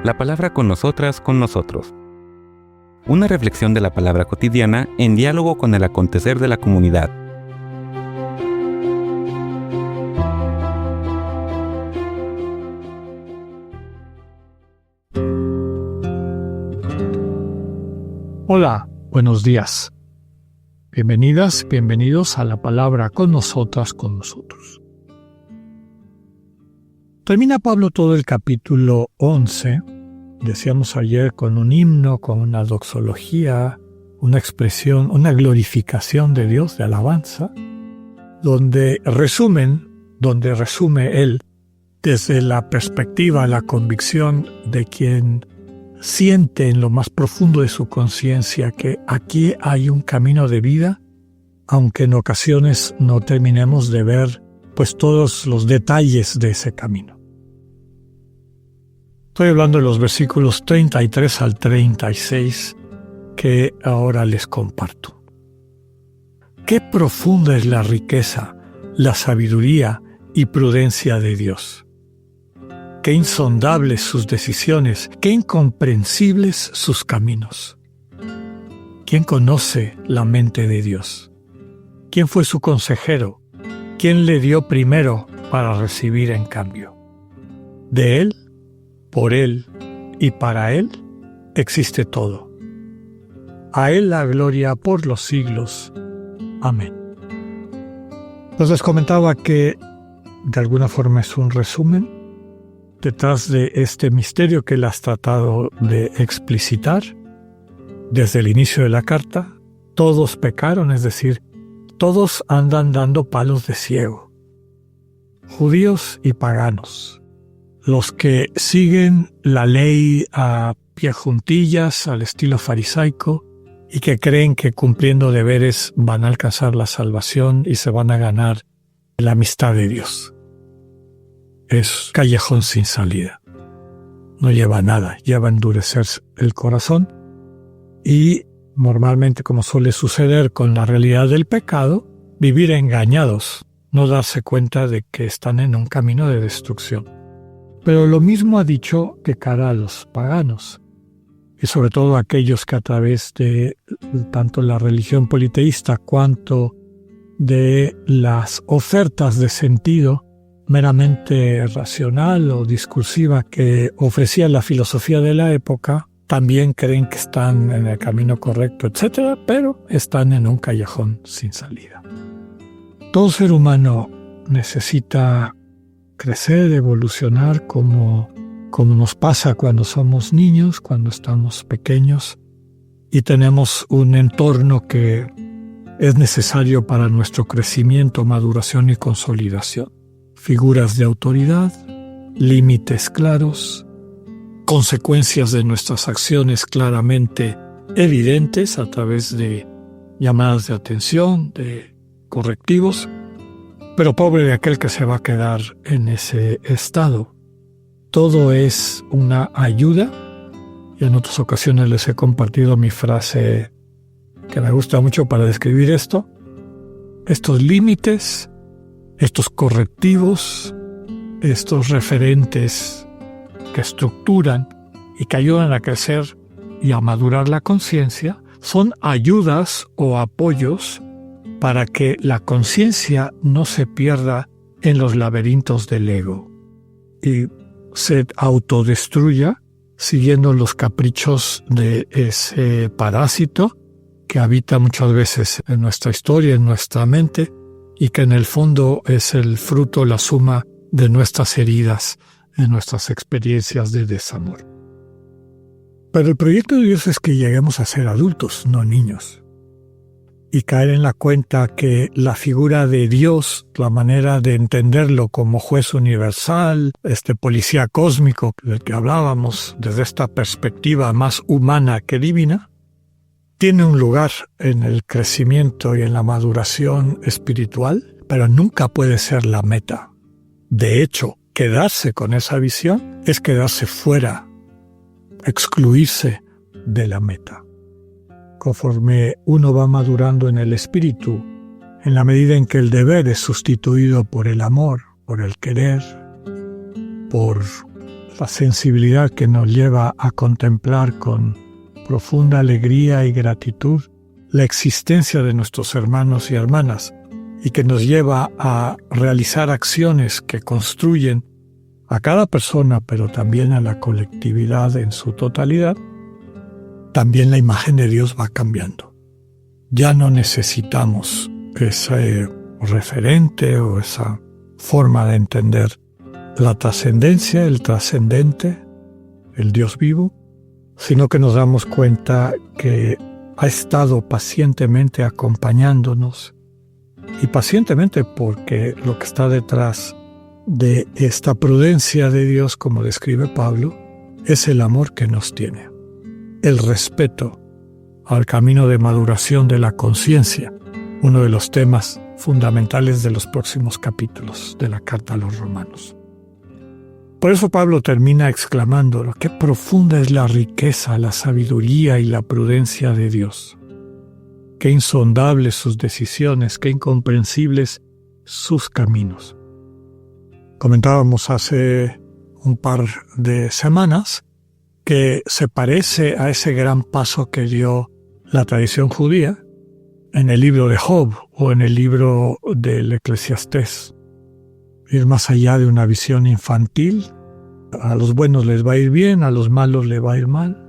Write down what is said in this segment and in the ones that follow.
La palabra con nosotras, con nosotros. Una reflexión de la palabra cotidiana en diálogo con el acontecer de la comunidad. Hola, buenos días. Bienvenidas, bienvenidos a la palabra con nosotras, con nosotros. Termina Pablo todo el capítulo 11, decíamos ayer, con un himno, con una doxología, una expresión, una glorificación de Dios, de alabanza, donde resume él desde la perspectiva, la convicción de quien siente en lo más profundo de su conciencia que aquí hay un camino de vida, aunque en ocasiones no terminemos de ver pues todos los detalles de ese camino. Estoy hablando de los versículos 33 al 36 que ahora les comparto. Qué profunda es la riqueza, la sabiduría y prudencia de Dios. Qué insondables sus decisiones, qué incomprensibles sus caminos. ¿Quién conoce la mente de Dios? ¿Quién fue su consejero? ¿Quién le dio primero para recibir en cambio? De Él, por Él y para Él existe todo. A Él la gloria por los siglos. Amén. Entonces comentaba que de alguna forma es un resumen detrás de este misterio que él ha tratado de explicitar desde el inicio de la carta. Todos pecaron, es decir, todos andan dando palos de ciego, judíos y paganos, los que siguen la ley a pie juntillas, al estilo farisaico, y que creen que cumpliendo deberes van a alcanzar la salvación y se van a ganar la amistad de Dios. Es callejón sin salida. No lleva a nada, lleva a endurecer el corazón y normalmente, como suele suceder con la realidad del pecado, vivir engañados, no darse cuenta de que están en un camino de destrucción. Pero lo mismo ha dicho de cara a los paganos, y sobre todo aquellos que a través de tanto la religión politeísta cuanto de las ofertas de sentido meramente racional o discursiva que ofrecía la filosofía de la época, también creen que están en el camino correcto, etc., pero están en un callejón sin salida. Todo ser humano necesita crecer, evolucionar como nos pasa cuando somos niños, cuando estamos pequeños y tenemos un entorno que es necesario para nuestro crecimiento, maduración y consolidación. Figuras de autoridad, límites claros, consecuencias de nuestras acciones claramente evidentes a través de llamadas de atención, de correctivos, pero pobre de aquel que se va a quedar en ese estado. Todo es una ayuda, y en otras ocasiones les he compartido mi frase que me gusta mucho para describir esto. Estos límites, estos correctivos, estos referentes que estructuran y que ayudan a crecer y a madurar la conciencia, son ayudas o apoyos para que la conciencia no se pierda en los laberintos del ego y se autodestruya siguiendo los caprichos de ese parásito que habita muchas veces en nuestra historia, en nuestra mente, y que en el fondo es el fruto, la suma de nuestras heridas, de nuestras experiencias de desamor. Pero el proyecto de Dios es que lleguemos a ser adultos, no niños, y caer en la cuenta que la figura de Dios, la manera de entenderlo como juez universal, policía cósmico del que hablábamos desde esta perspectiva más humana que divina, tiene un lugar en el crecimiento y en la maduración espiritual, pero nunca puede ser la meta. De hecho, quedarse con esa visión es quedarse fuera, excluirse de la meta. Conforme uno va madurando en el espíritu, en la medida en que el deber es sustituido por el amor, por el querer, por la sensibilidad que nos lleva a contemplar con profunda alegría y gratitud la existencia de nuestros hermanos y hermanas, y que nos lleva a realizar acciones que construyen a cada persona, pero también a la colectividad en su totalidad, también la imagen de Dios va cambiando. Ya no necesitamos ese referente o esa forma de entender la trascendencia, el trascendente, el Dios vivo, sino que nos damos cuenta que ha estado pacientemente acompañándonos, y pacientemente porque lo que está detrás de esta prudencia de Dios, como describe Pablo, es el amor que nos tiene, el respeto al camino de maduración de la conciencia, uno de los temas fundamentales de los próximos capítulos de la carta a los Romanos. Por eso Pablo termina exclamando: qué profunda es la riqueza, la sabiduría y la prudencia de Dios. Qué insondables sus decisiones, qué incomprensibles sus caminos. Comentábamos hace un par de semanas que se parece a ese gran paso que dio la tradición judía en el libro de Job o en el libro del Eclesiastés. Ir más allá de una visión infantil. A los buenos les va a ir bien, a los malos les va a ir mal.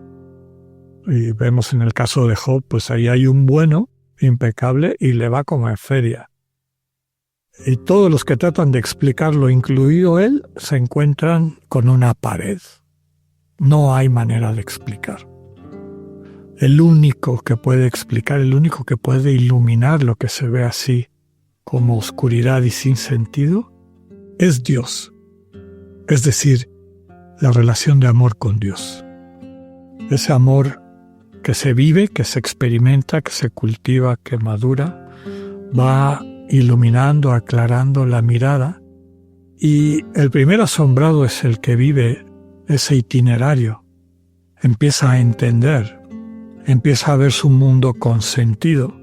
Y vemos en el caso de Job, pues ahí hay un bueno impecable y le va como en feria. Y todos los que tratan de explicarlo, incluido él, se encuentran con una pared. No hay manera de explicar. El único que puede explicar, el único que puede iluminar lo que se ve así como oscuridad y sin sentido, es Dios. Es decir, la relación de amor con Dios. Ese amor que se vive, que se experimenta, que se cultiva, que madura, va iluminando, aclarando la mirada, y el primer asombrado es el que vive ese itinerario. Empieza a entender, empieza a ver su mundo con sentido,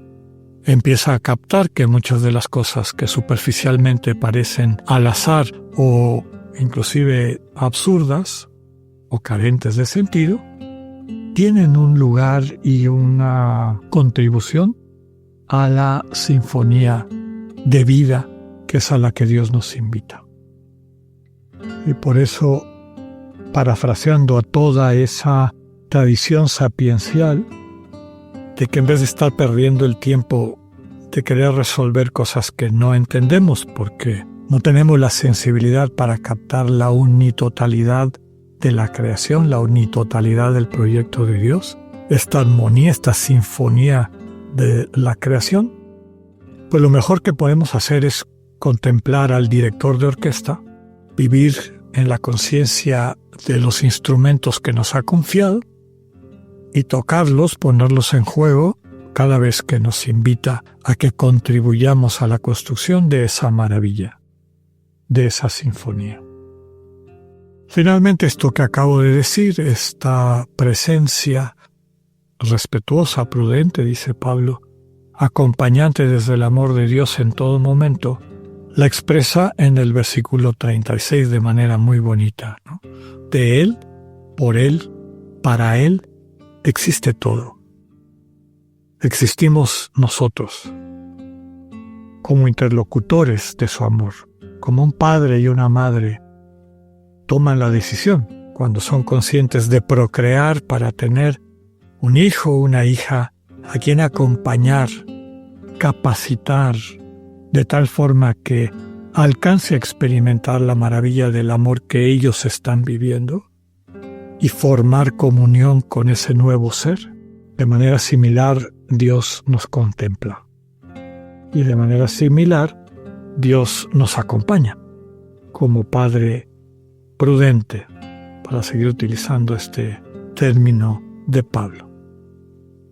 empieza a captar que muchas de las cosas que superficialmente parecen al azar o inclusive absurdas o carentes de sentido, tienen un lugar y una contribución a la sinfonía de vida que es a la que Dios nos invita. Y por eso, parafraseando a toda esa tradición sapiencial de que en vez de estar perdiendo el tiempo de querer resolver cosas que no entendemos porque no tenemos la sensibilidad para captar la unitotalidad de la creación, la unitotalidad del proyecto de Dios, esta armonía, esta sinfonía de la creación, pues lo mejor que podemos hacer es contemplar al director de orquesta, vivir en la conciencia de los instrumentos que nos ha confiado y tocarlos, ponerlos en juego cada vez que nos invita a que contribuyamos a la construcción de esa maravilla, de esa sinfonía. Finalmente, esto que acabo de decir, esta presencia respetuosa, prudente, dice Pablo, acompañante desde el amor de Dios en todo momento, la expresa en el versículo 36 de manera muy bonita, ¿no? De Él, por Él, para Él, existe todo. Existimos nosotros como interlocutores de su amor, como un padre y una madre toman la decisión cuando son conscientes de procrear para tener un hijo o una hija a quien acompañar, capacitar, de tal forma que alcance a experimentar la maravilla del amor que ellos están viviendo y formar comunión con ese nuevo ser. De manera similar, Dios nos contempla. Y de manera similar, Dios nos acompaña como Padre prudente, para seguir utilizando este término de Pablo.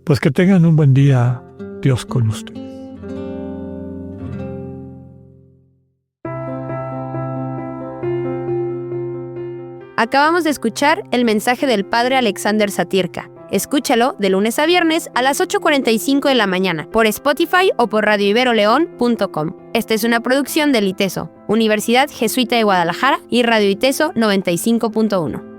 Pues que tengan un buen día, Dios con ustedes. Acabamos de escuchar el mensaje del Padre Alexander Satirka. Escúchalo de lunes a viernes a las 8:45 de la mañana por Spotify o por radioiberoleón.com. Esta es una producción del ITESO, Universidad Jesuita de Guadalajara y Radio ITESO 95.1.